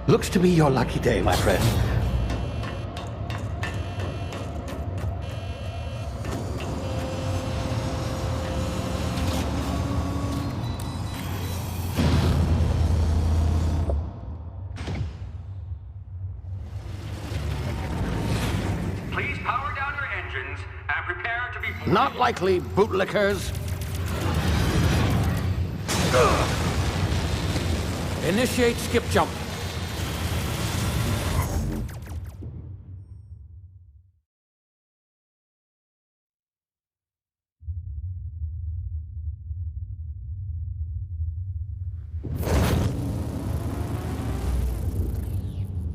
Looks to be your lucky day, my friend. Please power down your engines and prepare to be... Not likely, bootlickers. Initiate skip jump.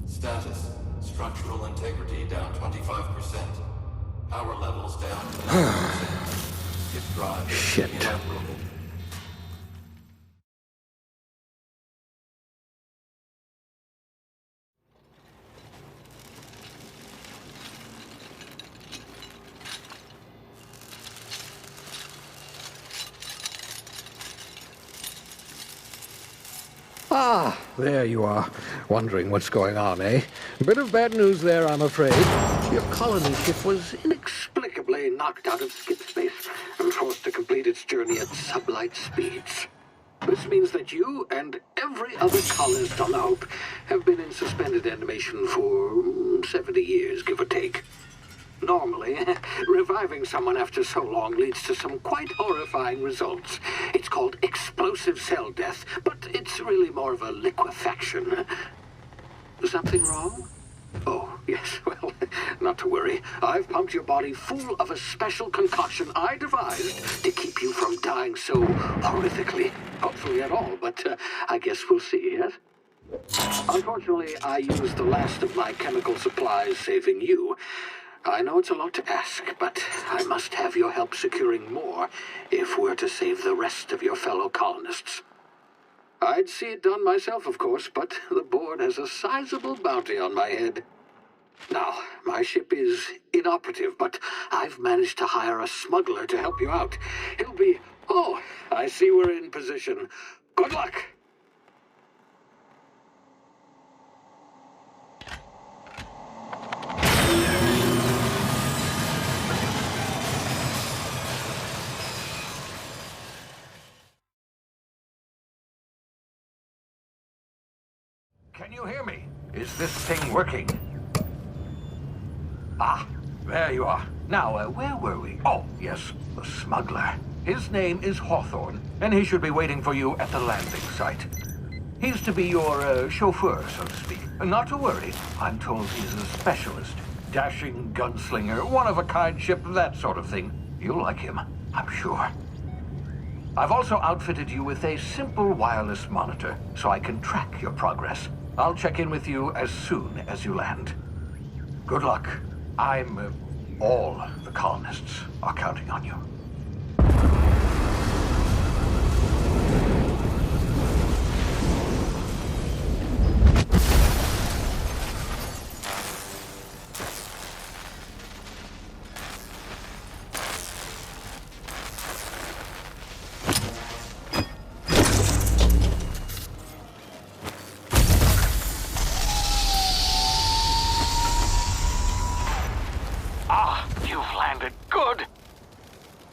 Status. Structural integrity down 25%. Power levels down 90%. Skip drive Shit. inoperable. Ah, there you are. Wondering what's going on, eh? Bit of bad news there, I'm afraid. Your colony ship was inexplicably knocked out of skip space and forced to complete its journey at sublight speeds. This means that you and every other colonist on the Hope have been in suspended animation for 70 years, give or take. Normally, reviving someone after so long leads to some quite horrifying results. It's called explosive cell death, but it's really more of a liquefaction. Something wrong? Oh, yes, well, not to worry. I've pumped your body full of a special concoction I devised to keep you from dying so horrifically. Hopefully at all, but I guess we'll see, yes? Unfortunately, I used the last of my chemical supplies saving you. I know it's a lot to ask, but I must have your help securing more if we're to save the rest of your fellow colonists. I'd see it done myself, of course, but the board has a sizable bounty on my head. Now, my ship is inoperative, but I've managed to hire a smuggler to help you out. He'll be... Oh, I see we're in position. Good luck! Can you hear me? Is this thing working? Ah, there you are. Now, where were we? Oh, yes, the smuggler. His name is Hawthorne, and he should be waiting for you at the landing site. He's to be your chauffeur, so to speak. Not to worry, I'm told he's a specialist. Dashing gunslinger, one-of-a-kind ship, that sort of thing. You'll like him, I'm sure. I've also outfitted you with a simple wireless monitor, so I can track your progress. I'll check in with you as soon as you land. Good luck. All the colonists are counting on you.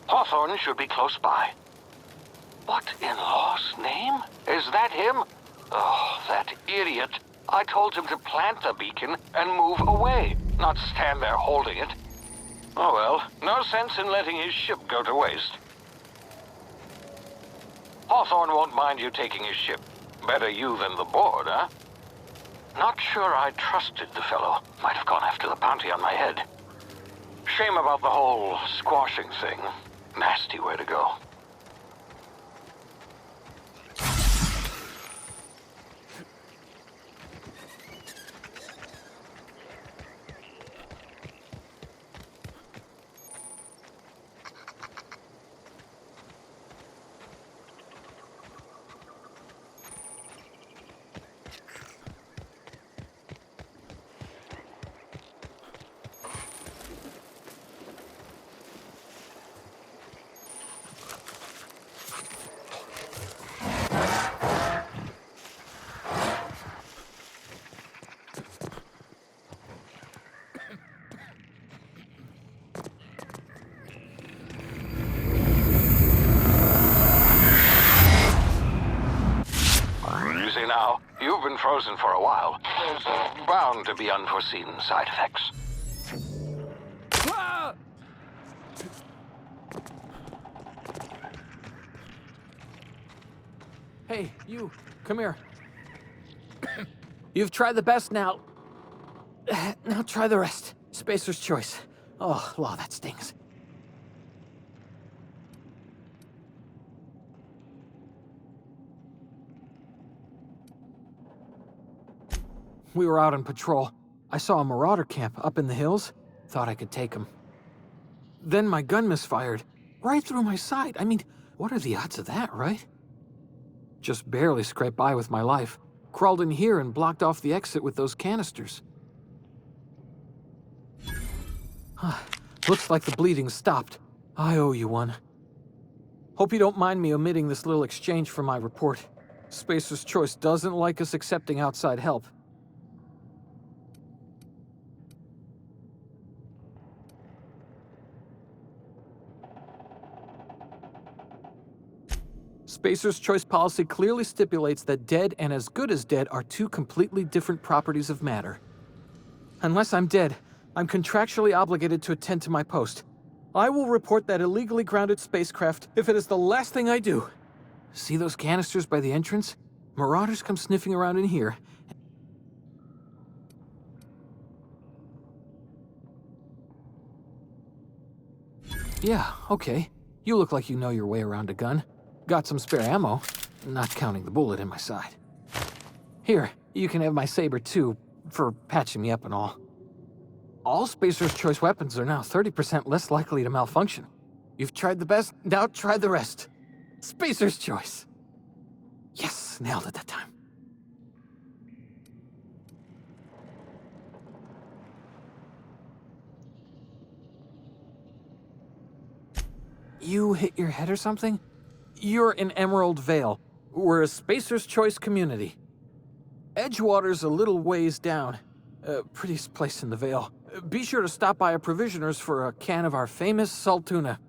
Hawthorne should be close by. What in law's name? Is that him? Oh, that idiot. I told him to plant the beacon and move away, not stand there holding it. Oh well, no sense in letting his ship go to waste. Hawthorne won't mind you taking his ship. Better you than the board, huh? Not sure I trusted the fellow. Might have gone after the bounty on my head. Shame about the whole squashing thing. Nasty way to go. You've been frozen for a while. There's bound to be unforeseen side effects. Ah! Hey, you, come here. You've tried the best now. Now try the rest. Spacer's choice. Oh, law, that stings. We were out on patrol. I saw a marauder camp up in the hills. Thought I could take him. Then my gun misfired. Right through my side. I mean, what are the odds of that, right? Just barely scraped by with my life. Crawled in here and blocked off the exit with those canisters. Looks like the bleeding stopped. I owe you one. Hope you don't mind me omitting this little exchange from my report. Spacer's Choice doesn't like us accepting outside help. Spacer's Choice policy clearly stipulates that dead and as good as dead are two completely different properties of matter. Unless I'm dead, I'm contractually obligated to attend to my post. I will report that illegally grounded spacecraft if it is the last thing I do. See those canisters by the entrance? Marauders come sniffing around in here. Yeah, okay. You look like you know your way around a gun. Got some spare ammo, not counting the bullet in my side. Here, you can have my saber too, for patching me up and all. All Spacer's Choice weapons are now 30% less likely to malfunction. You've tried the best, now try the rest. Spacer's Choice. Yes, nailed it that time. You hit your head or something? You're in Emerald Vale. We're a Spacer's Choice community. Edgewater's a little ways down. Prettiest place in the Vale. Be sure to stop by a provisioner's for a can of our famous salt tuna.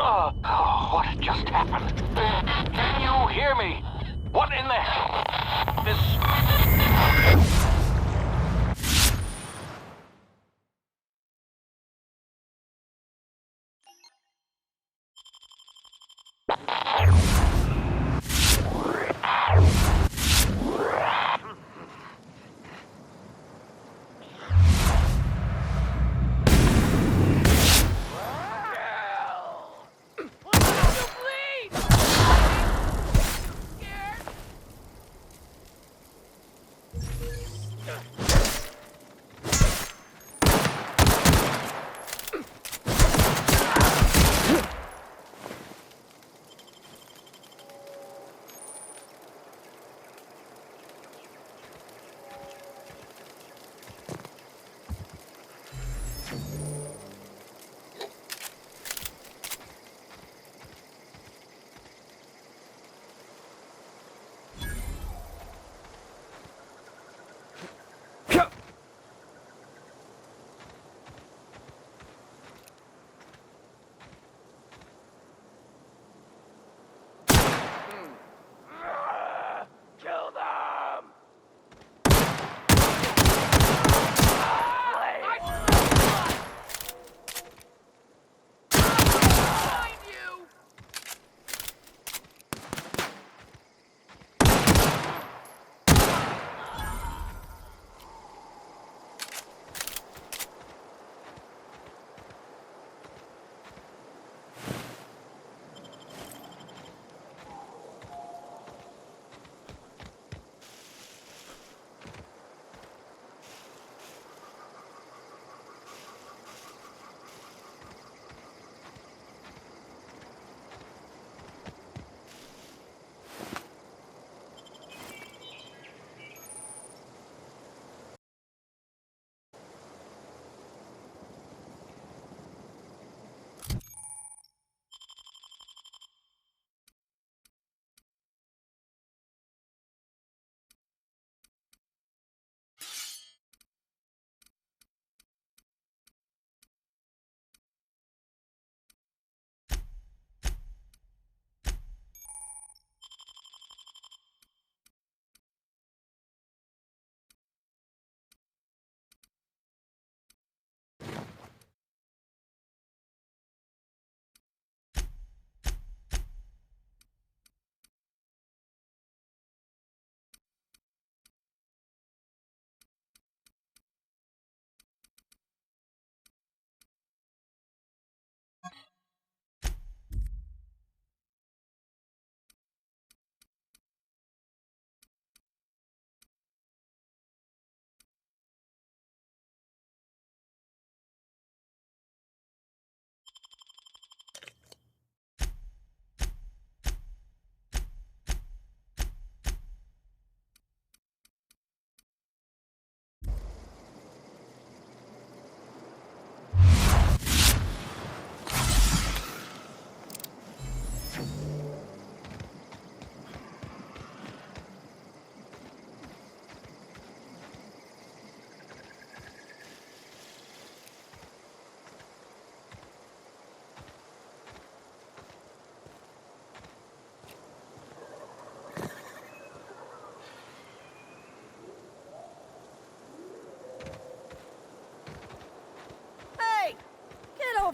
Oh, what just happened? Can you hear me? What in the hell?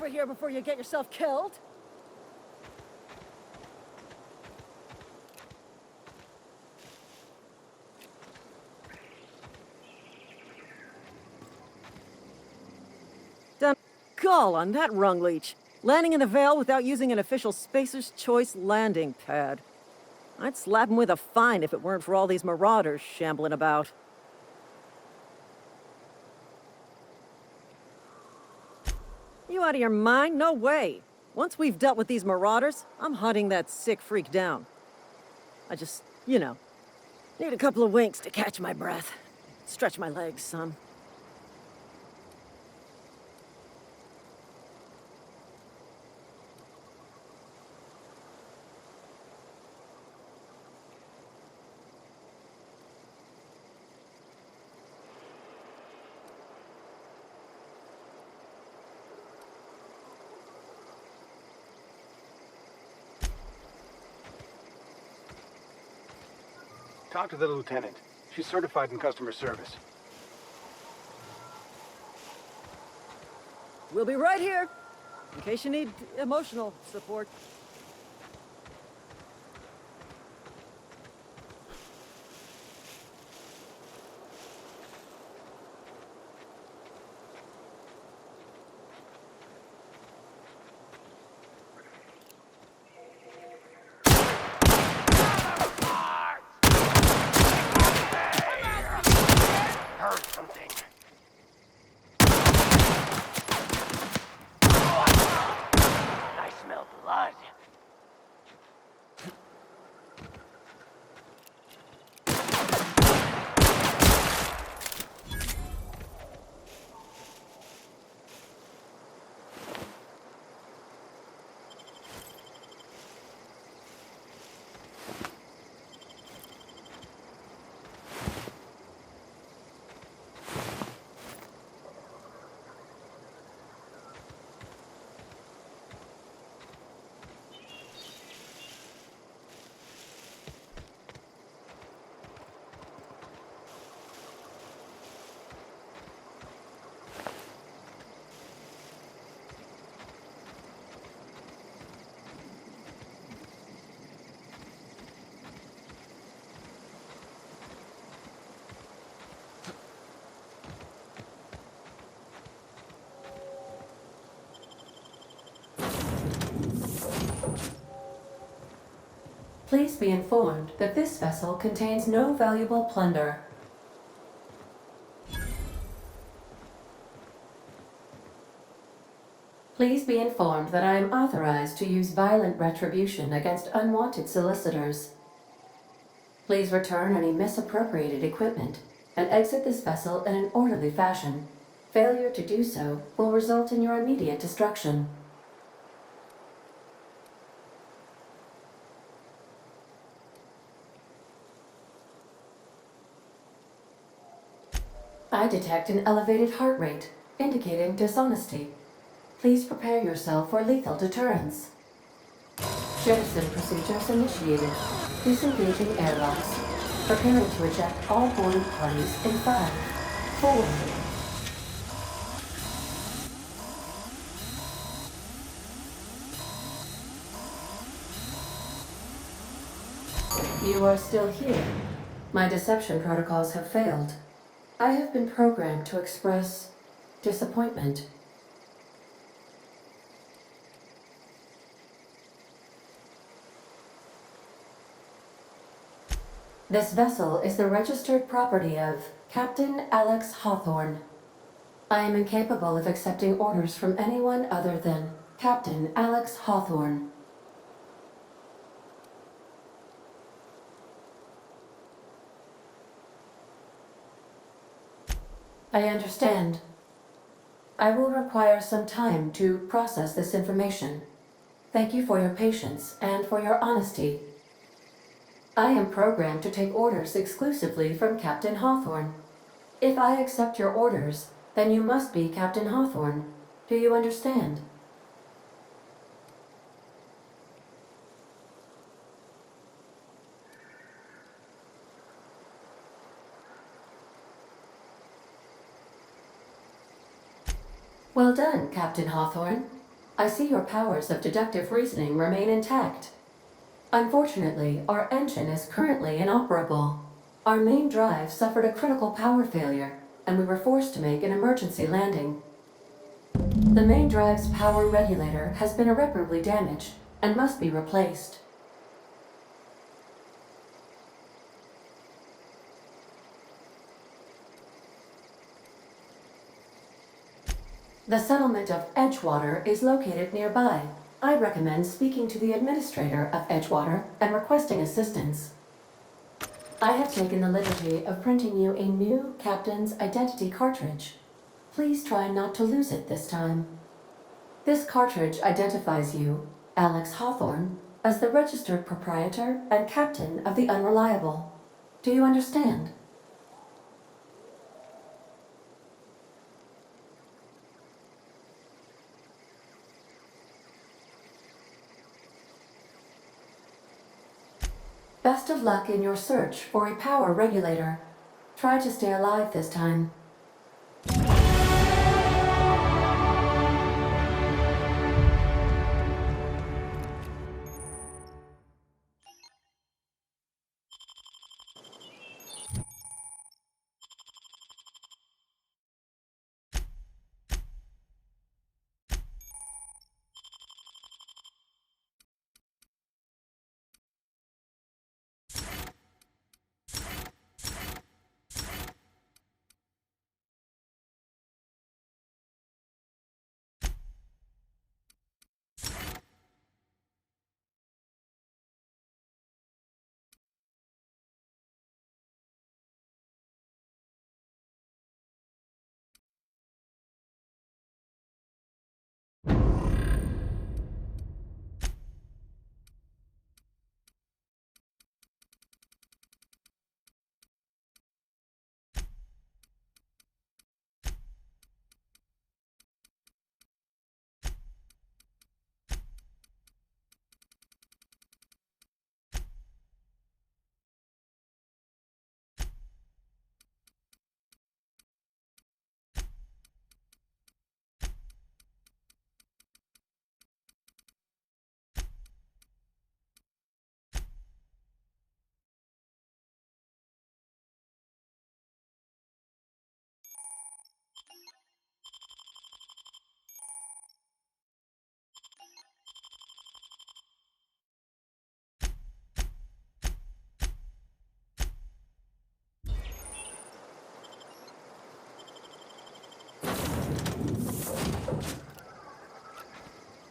over here before you get yourself killed. Done. Gall on that rung leech. Landing in the Vale without using an official Spacer's Choice landing pad. I'd slap him with a fine if it weren't for all these marauders shambling about. You out of your mind? No way. Once we've dealt with these marauders, I'm hunting that sick freak down. I just, need a couple of winks to catch my breath. Stretch my legs some. Talk to the lieutenant. She's certified in customer service. We'll be right here, in case you need emotional support. Please be informed that this vessel contains no valuable plunder. Please be informed that I am authorized to use violent retribution against unwanted solicitors. Please return any misappropriated equipment and exit this vessel in an orderly fashion. Failure to do so will result in your immediate destruction. I detect an elevated heart rate, indicating dishonesty. Please prepare yourself for lethal deterrence. Jettison procedures initiated. Disengaging airlocks. Preparing to eject all boarding parties in 5, 4. You are still here. My deception protocols have failed. I have been programmed to express disappointment. This vessel is the registered property of Captain Alex Hawthorne. I am incapable of accepting orders from anyone other than Captain Alex Hawthorne. I understand. I will require some time to process this information. Thank you for your patience and for your honesty. I am programmed to take orders exclusively from Captain Hawthorne. If I accept your orders, then you must be Captain Hawthorne. Do you understand? Well done, Captain Hawthorne. I see your powers of deductive reasoning remain intact. Unfortunately, our engine is currently inoperable. Our main drive suffered a critical power failure, and we were forced to make an emergency landing. The main drive's power regulator has been irreparably damaged and must be replaced. The settlement of Edgewater is located nearby. I recommend speaking to the administrator of Edgewater and requesting assistance. I have taken the liberty of printing you a new Captain's Identity cartridge. Please try not to lose it this time. This cartridge identifies you, Alex Hawthorne, as the registered proprietor and captain of the Unreliable. Do you understand? Best of luck in your search for a power regulator. Try to stay alive this time.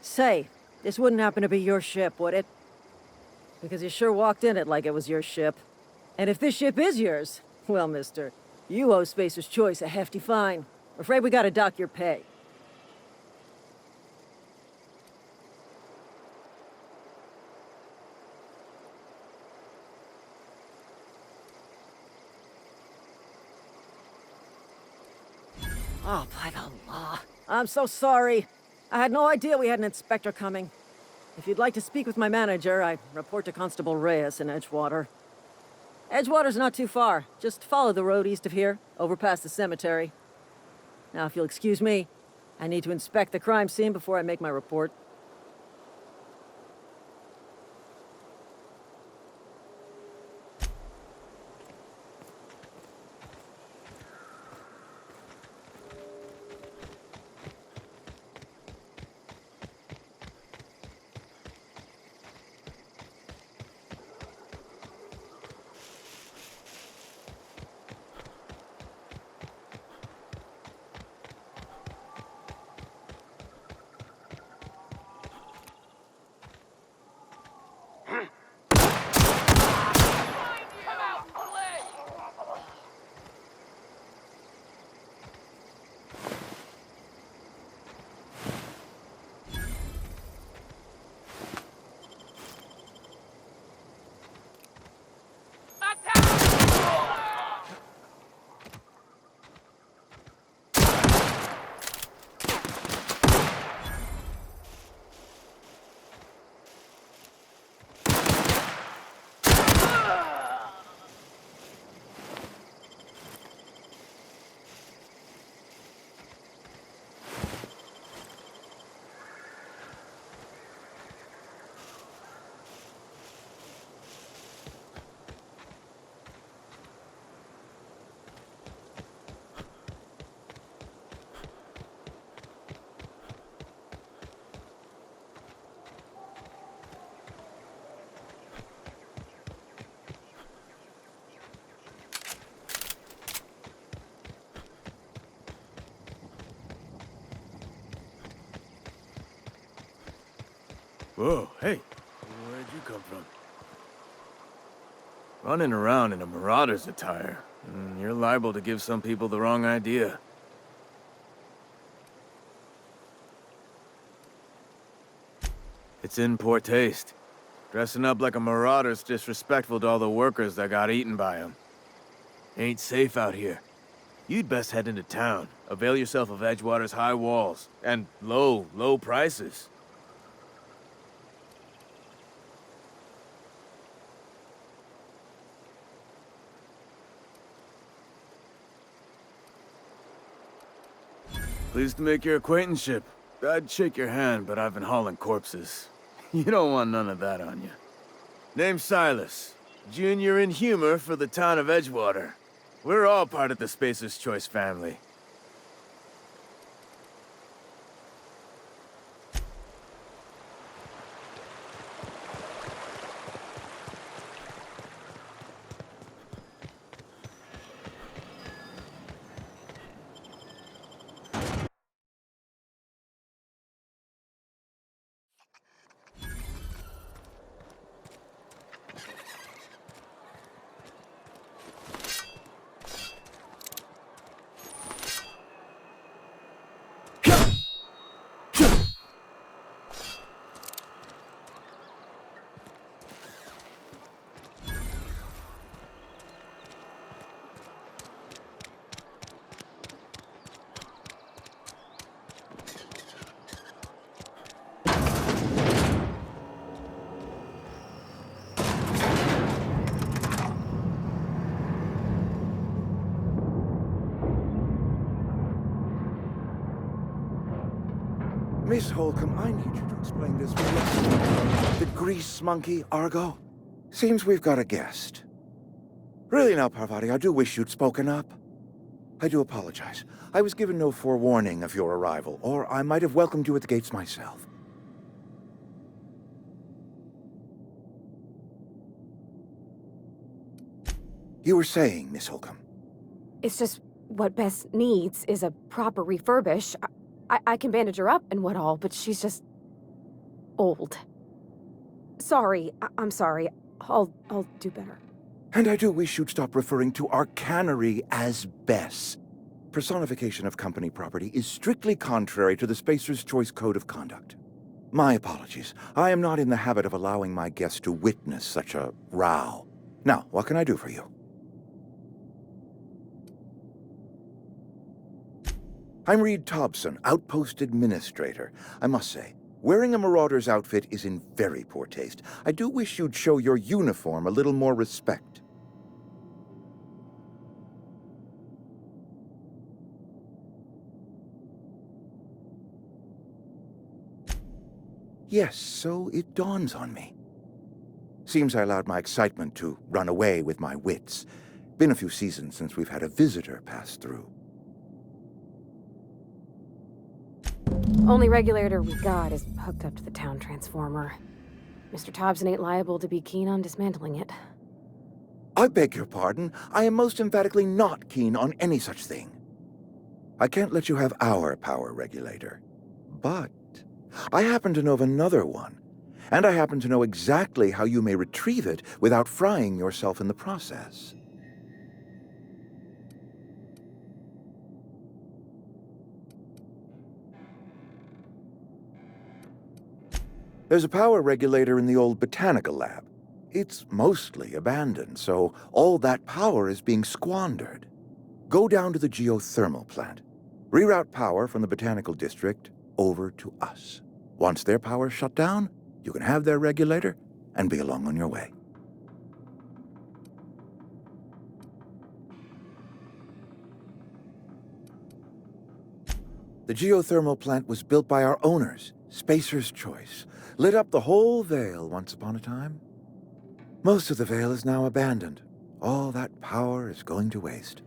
Say, this wouldn't happen to be your ship, would it? Because you sure walked in it like it was your ship. And if this ship is yours, well, mister, you owe Spacer's Choice a hefty fine. Afraid we gotta dock your pay. Oh, by the law. I'm so sorry. I had no idea we had an inspector coming. If you'd like to speak with my manager, I report to Constable Reyes in Edgewater. Edgewater's not too far. Just follow the road east of here, over past the cemetery. Now, if you'll excuse me, I need to inspect the crime scene before I make my report. Whoa, hey. Where'd you come from? Running around in a Marauder's attire. You're liable to give some people the wrong idea. It's in poor taste. Dressing up like a Marauder's disrespectful to all the workers that got eaten by them. Ain't safe out here. You'd best head into town. Avail yourself of Edgewater's high walls. And low prices. Pleased to make your acquaintanceship. I'd shake your hand, but I've been hauling corpses. You don't want none of that on you. Name's Silas. Junior in humor for the town of Edgewater. We're all part of the Spacer's Choice family. Miss Holcomb, I need you to explain this to the grease monkey, Argo. Seems we've got a guest. Really now, Parvati, I do wish you'd spoken up. I do apologize. I was given no forewarning of your arrival, or I might have welcomed you at the gates myself. You were saying, Miss Holcomb. It's just what Bess needs is a proper refurbish. I can bandage her up and what all, but she's just old. Sorry, I'm sorry. I'll do better. And I do wish you'd stop referring to our cannery as Bess. Personification of company property is strictly contrary to the Spacer's Choice Code of Conduct. My apologies. I am not in the habit of allowing my guests to witness such a row. Now, what can I do for you? I'm Reed Thompson, Outpost Administrator. I must say, wearing a Marauder's outfit is in very poor taste. I do wish you'd show your uniform a little more respect. Yes, so it dawns on me. Seems I allowed my excitement to run away with my wits. Been a few seasons since we've had a visitor pass through. Only regulator we got is hooked up to the town transformer. Mr. Thompson ain't liable to be keen on dismantling it. I beg your pardon. I am most emphatically not keen on any such thing. I can't let you have our power regulator. But I happen to know of another one. And I happen to know exactly how you may retrieve it without frying yourself in the process. There's a power regulator in the old botanical lab. It's mostly abandoned, so all that power is being squandered. Go down to the geothermal plant. Reroute power from the botanical district over to us. Once their power's shut down, you can have their regulator and be along on your way. The geothermal plant was built by our owners, Spacer's Choice. Lit up the whole Vale once upon a time. Most of the Vale is now abandoned. All that power is going to waste.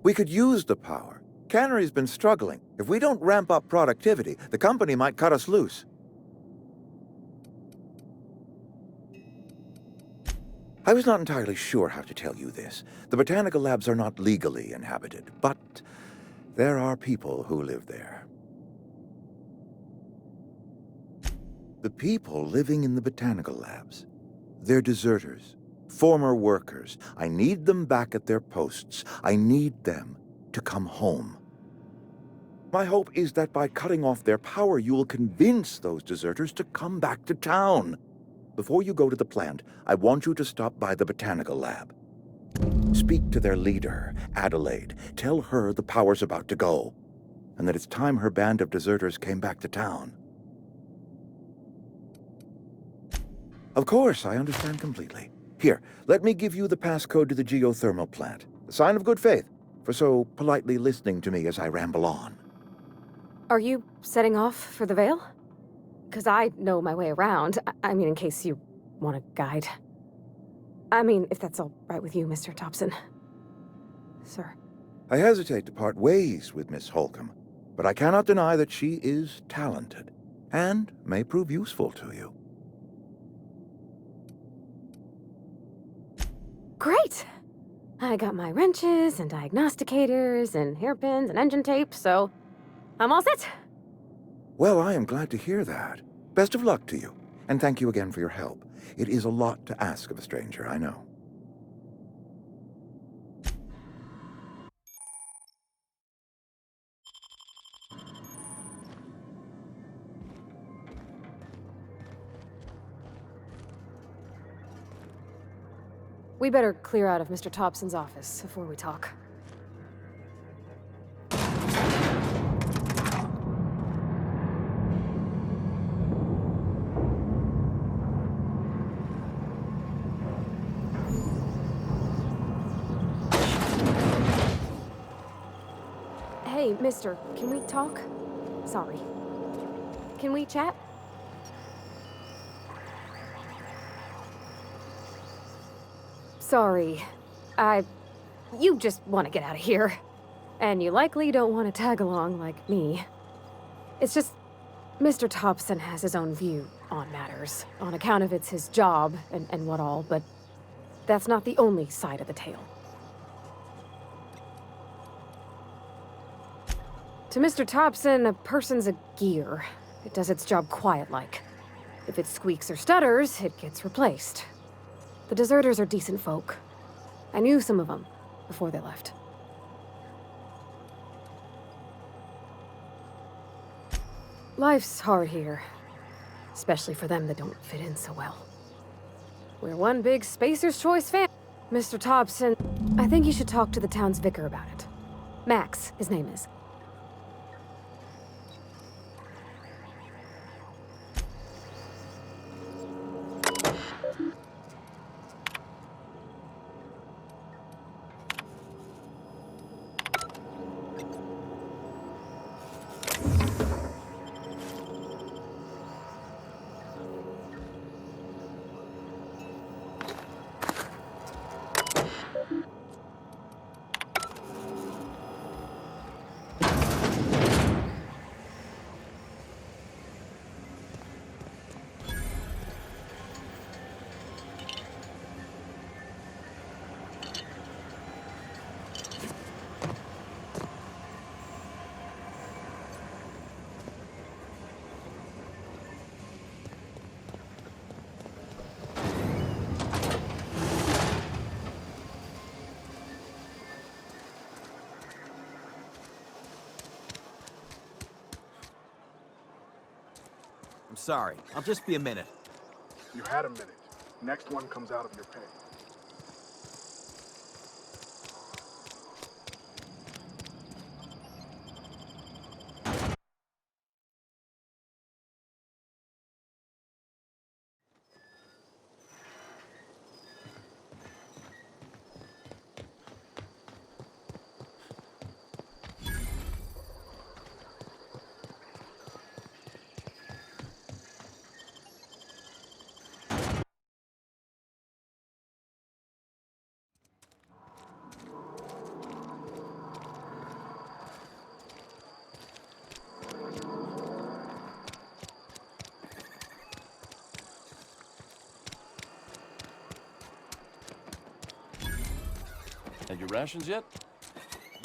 We could use the power. Cannery's been struggling. If we don't ramp up productivity, the company might cut us loose. I was not entirely sure how to tell you this. The botanical labs are not legally inhabited, but there are people who live there. The people living in the botanical labs, they're deserters, former workers. I need them back at their posts. I need them to come home. My hope is that by cutting off their power, you will convince those deserters to come back to town. Before you go to the plant, I want you to stop by the botanical lab. Speak to their leader, Adelaide. Tell her the power's about to go, and that it's time her band of deserters came back to town. Of course, I understand completely. Here, let me give you the passcode to the geothermal plant. A sign of good faith, for so politely listening to me as I ramble on. Are you setting off for the Vale? Because I know my way around. I mean, in case you want a guide. I mean, if that's all right with you, Mr. Thompson. Sir. I hesitate to part ways with Miss Holcomb, but I cannot deny that she is talented, and may prove useful to you. Great! I got my wrenches and diagnosticators and hairpins and engine tape, so I'm all set. Well, I am glad to hear that. Best of luck to you, and thank you again for your help. It is a lot to ask of a stranger, I know. We better clear out of Mr. Thompson's office before we talk. Hey, mister, can we talk? Sorry. Can we chat? Sorry. You just want to get out of here. And you likely don't want to tag along like me. It's just, Mr. Thompson has his own view on matters, on account of it's his job and what all, but that's not the only side of the tale. To Mr. Thompson, a person's a gear. It does its job quiet-like. If it squeaks or stutters, it gets replaced. The deserters are decent folk. I knew some of them before they left. Life's hard here, especially for them that don't fit in so well. We're one big Spacer's Choice fan. Mr. Thompson, I think you should talk to the town's vicar about it. Max, his name is. I'm sorry. I'll just be a minute. You had a minute. Next one comes out of your pay. Had your rations yet?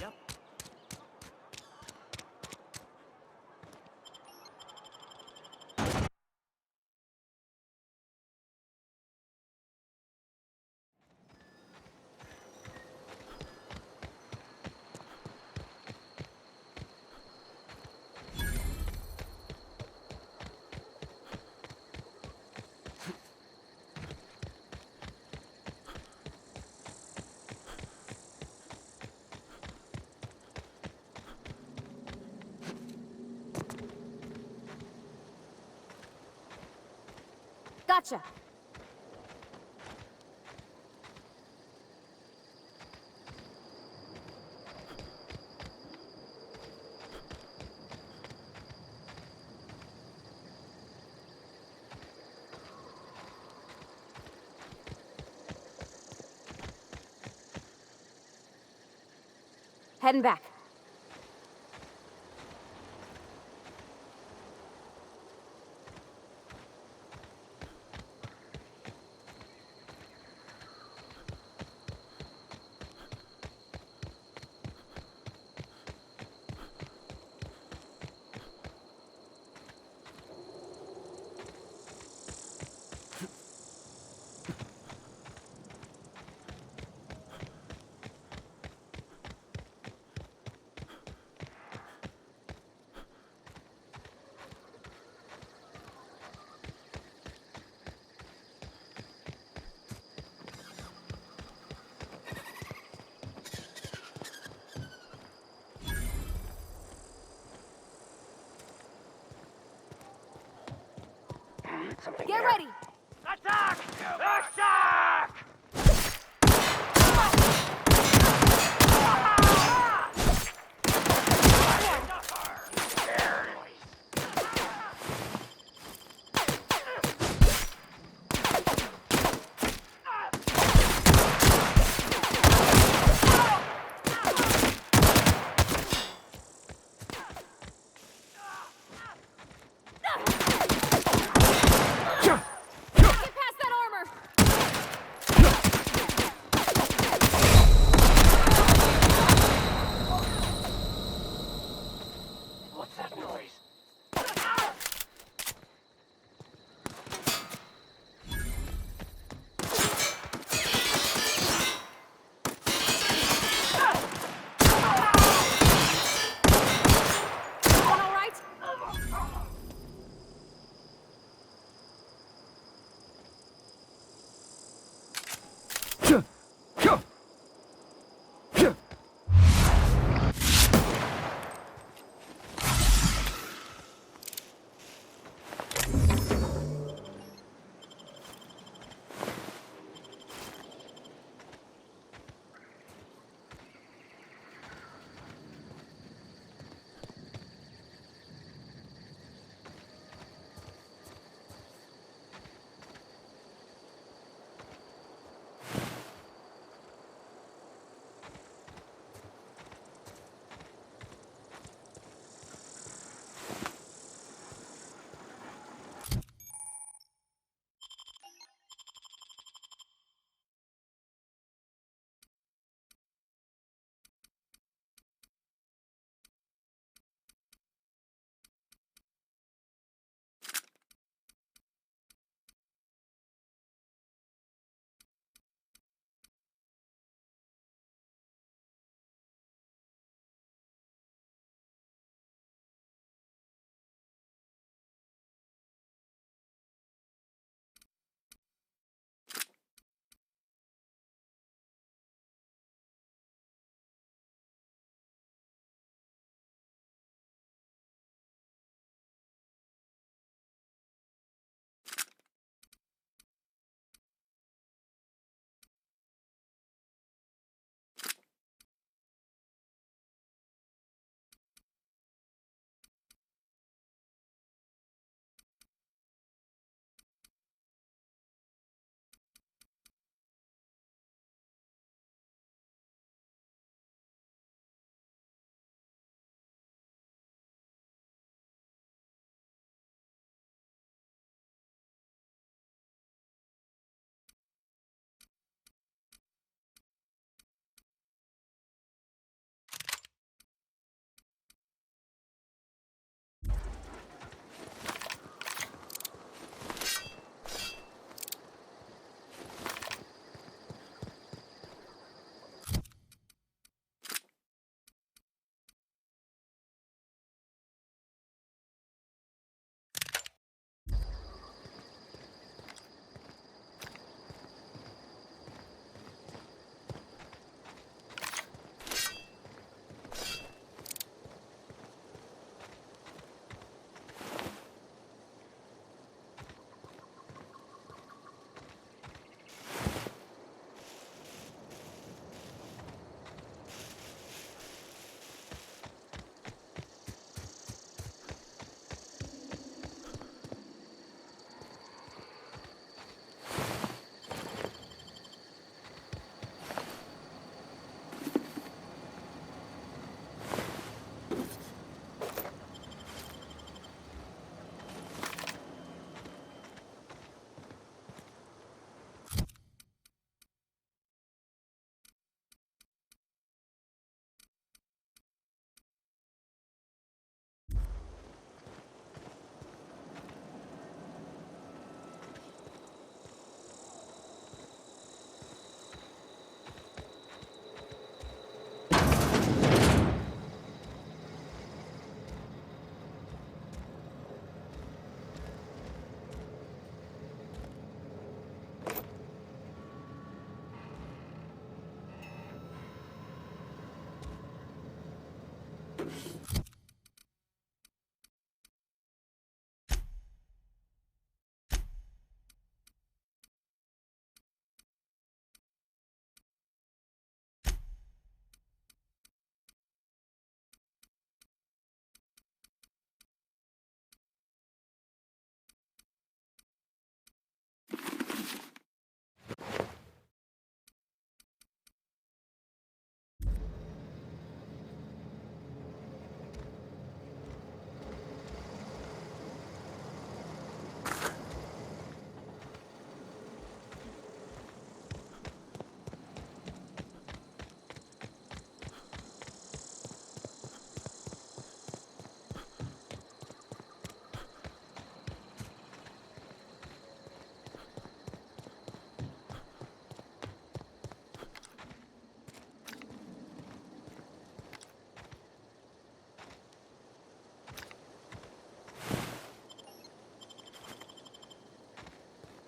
Yep. Gotcha. Heading back.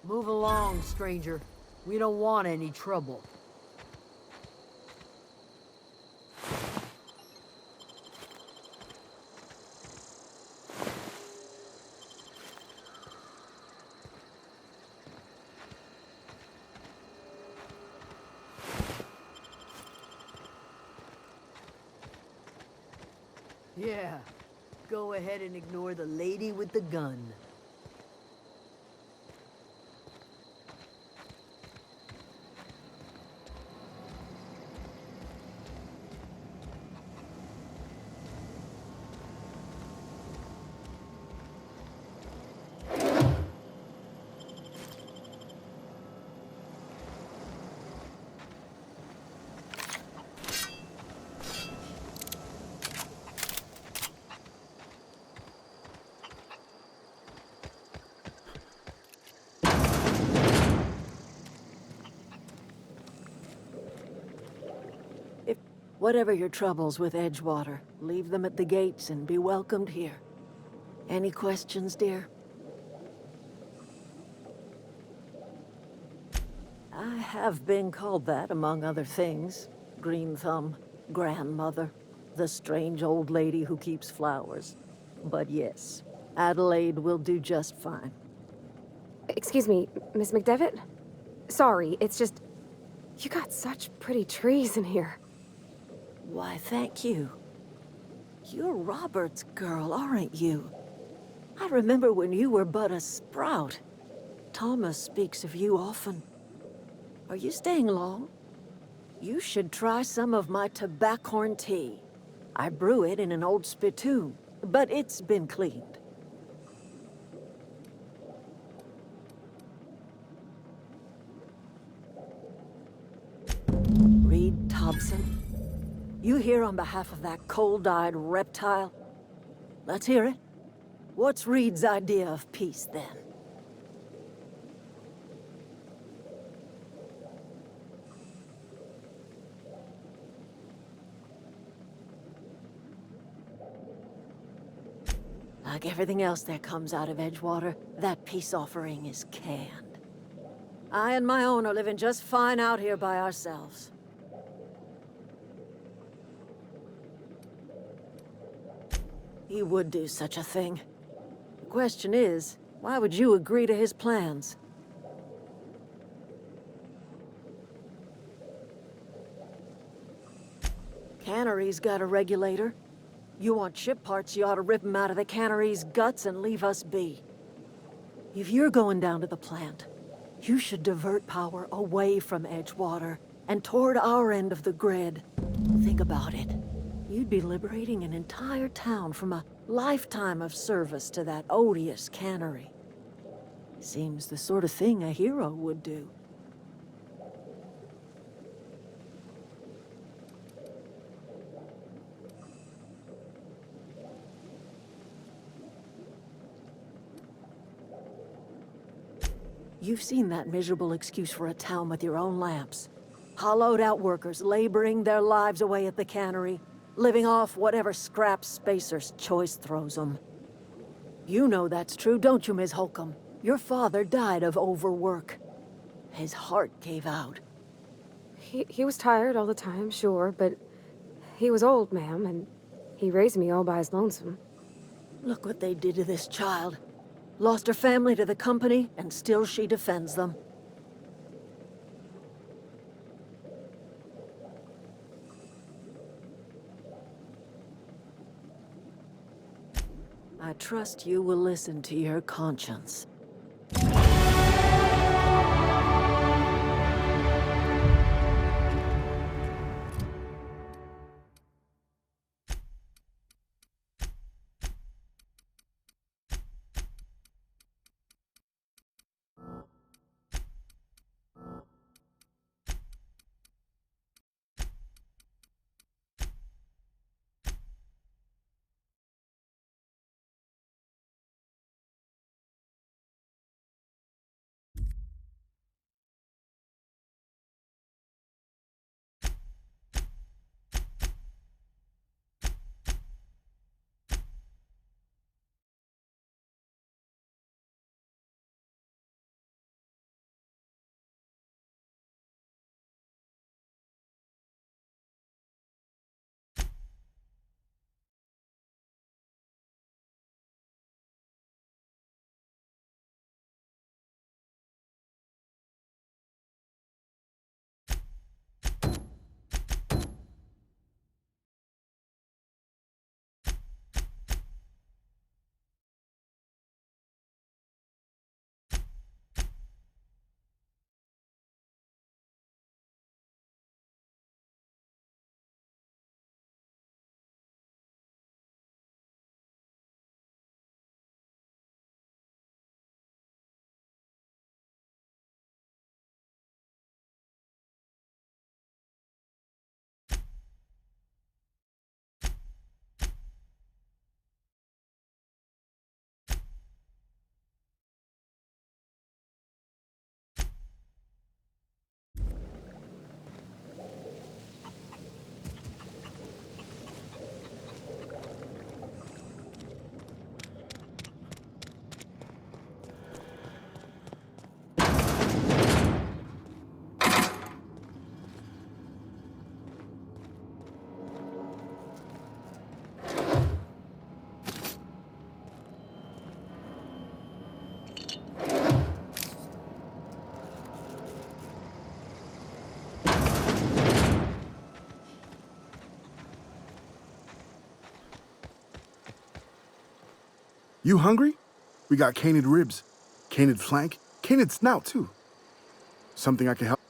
Move along, stranger. We don't want any trouble. Yeah, go ahead and ignore the lady with the gun. Whatever your troubles with Edgewater, leave them at the gates and be welcomed here. Any questions, dear? I have been called that, among other things. Green Thumb, grandmother, the strange old lady who keeps flowers. But yes, Adelaide will do just fine. Excuse me, Miss McDevitt? Sorry, it's just... You got such pretty trees in here. Why, thank you. You're Robert's girl, aren't you? I remember when you were but a sprout. Thomas speaks of you often. Are you staying long? You should try some of my tobaccorn tea. I brew it in an old spittoon, but it's been cleaned. Reed Thompson? You here on behalf of that cold-eyed reptile? Let's hear it. What's Reed's idea of peace, then? Like everything else that comes out of Edgewater, that peace offering is canned. I and my own are living just fine out here by ourselves. He would do such a thing. The question is, why would you agree to his plans? Cannery's got a regulator. You want ship parts, you ought to rip 'em out of the cannery's guts and leave us be. If you're going down to the plant, you should divert power away from Edgewater and toward our end of the grid. Think about it. You'd be liberating an entire town from a lifetime of service to that odious cannery. Seems the sort of thing a hero would do. You've seen that miserable excuse for a town with your own lamps. Hollowed out workers laboring their lives away at the cannery, living off whatever scraps Spacer's choice throws them. You know that's true, don't you, Ms. Holcomb? Your father died of overwork. His heart gave out. He was tired all the time, sure, but he was old, ma'am, and he raised me all by his lonesome. Look what they did to this child. Lost her family to the company, and still she defends them. I trust you will listen to your conscience. You hungry? We got canid ribs, canid flank, canid snout, too. Something I can help.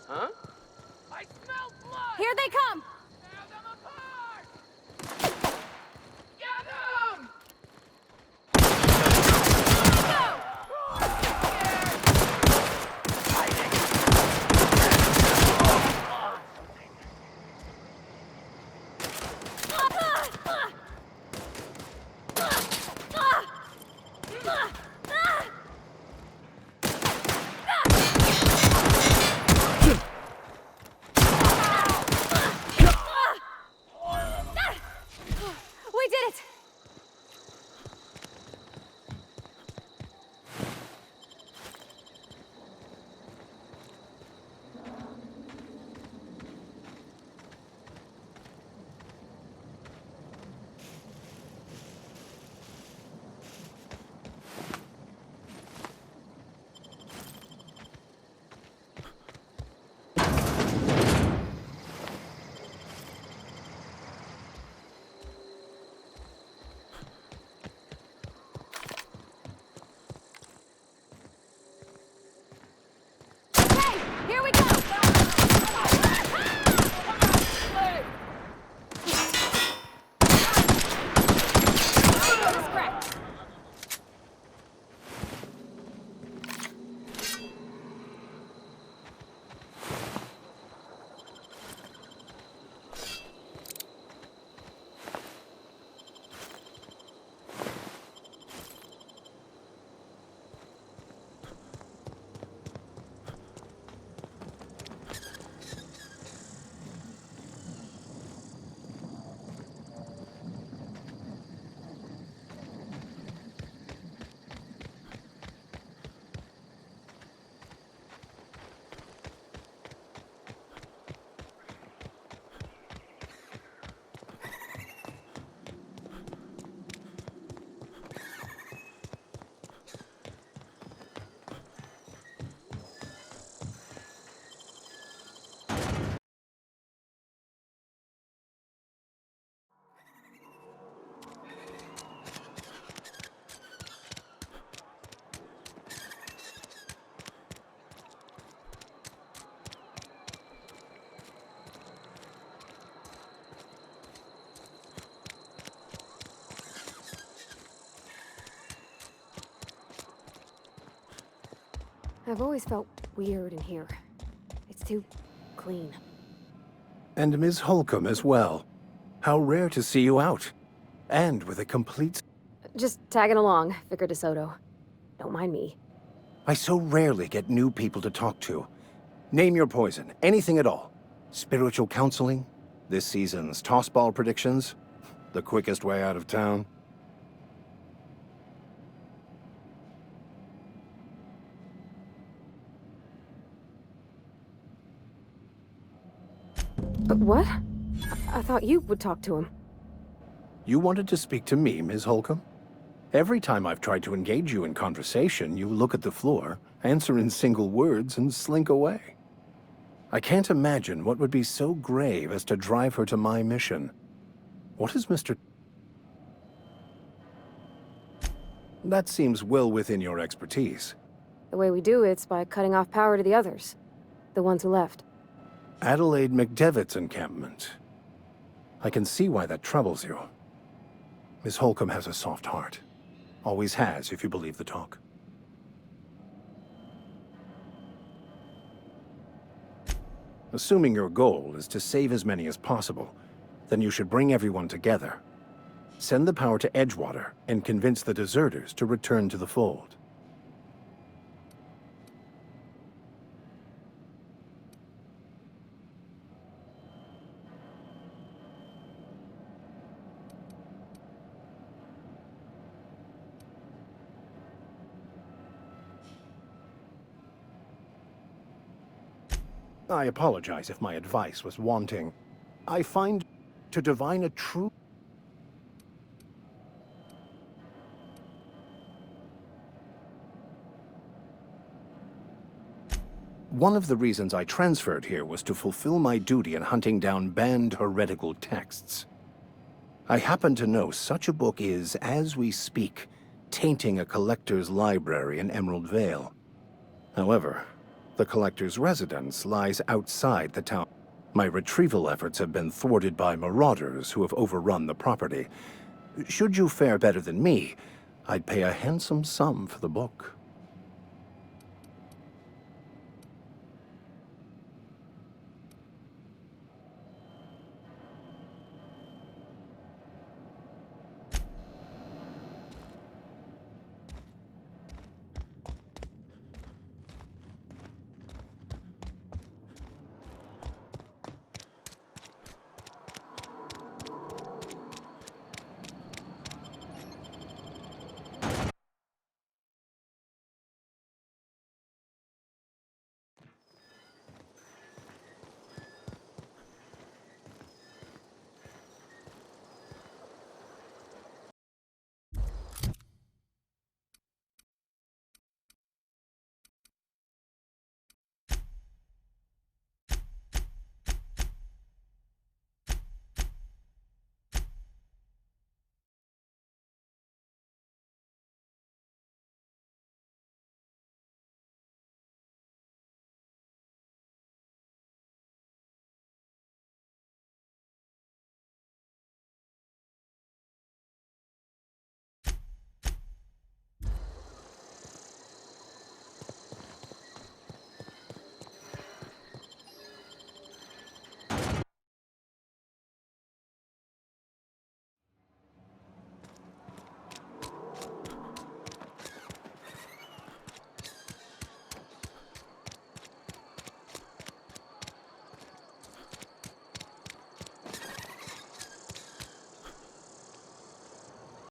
Huh? I smell blood! Here they come! Tear them apart! Get them! We did it! Here we go! I've always felt weird in here. It's too clean. And Ms. Holcomb as well. How rare to see you out. And with a complete... Just tagging along, Vicar DeSoto. Don't mind me. I so rarely get new people to talk to. Name your poison, anything at all. Spiritual counseling? This season's tossball predictions? The quickest way out of town? But what? I thought you would talk to him. You wanted to speak to me, Ms. Holcomb? Every time I've tried to engage you in conversation, you look at the floor, answer in single words, and slink away. I can't imagine what would be so grave as to drive her to my mission. What is Mr. That seems well within your expertise. The way we do it's by cutting off power to the others. The ones who left. Adelaide McDevitt's encampment. I can see why that troubles you. Miss Holcomb has a soft heart. Always has, if you believe the talk. Assuming your goal is to save as many as possible, then you should bring everyone together. Send the power to Edgewater and convince the deserters to return to the fold. I apologize if my advice was wanting. I find to divine a true... One of the reasons I transferred here was to fulfill my duty in hunting down banned heretical texts. I happen to know such a book is, as we speak, tainting a collector's library in Emerald Vale. However, the collector's residence lies outside the town. My retrieval efforts have been thwarted by marauders who have overrun the property. Should you fare better than me, I'd pay a handsome sum for the book.